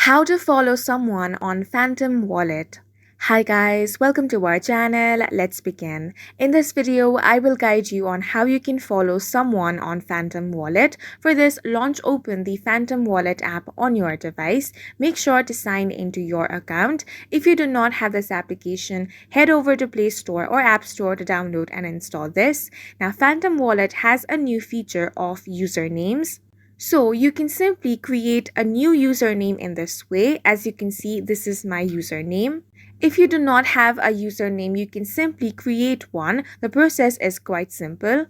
How to follow someone on Phantom Wallet. Hi guys, welcome to our channel. Let's begin. In this video, I will guide you on how you can follow someone on Phantom Wallet. For this, launch open the Phantom Wallet app on your device. Make sure to sign into your account. If you do not have this application, head over to Play Store or App Store to download and install this. Now, Phantom Wallet has a new feature of usernames. So you can simply create a new username in this way. As you can see, this is my username. If you do not have a username, you can simply create one. The process is quite simple.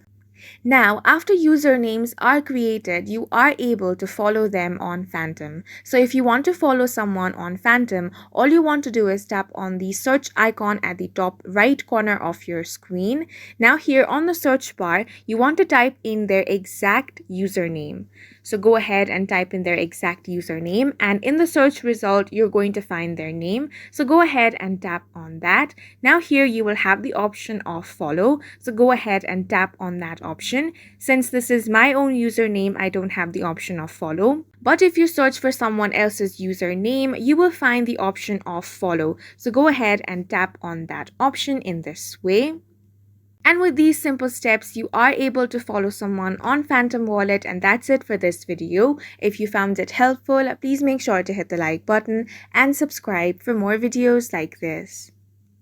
Now, after usernames are created, you are able to follow them on Phantom. So if you want to follow someone on Phantom, all you want to do is tap on the search icon at the top right corner of your screen. Now here on the search bar, you want to type in their exact username. So go ahead and type in their exact username, and in the search result, you're going to find their name. So go ahead and tap on that. Now here you will have the option of follow. So go ahead and tap on that option. Since this is my own username, I don't have the option of follow. But if you search for someone else's username, you will find the option of follow. So go ahead and tap on that option in this way. And with these simple steps, you are able to follow someone on Phantom Wallet, and that's it for this video. If you found it helpful, please make sure to hit the like button and subscribe for more videos like this.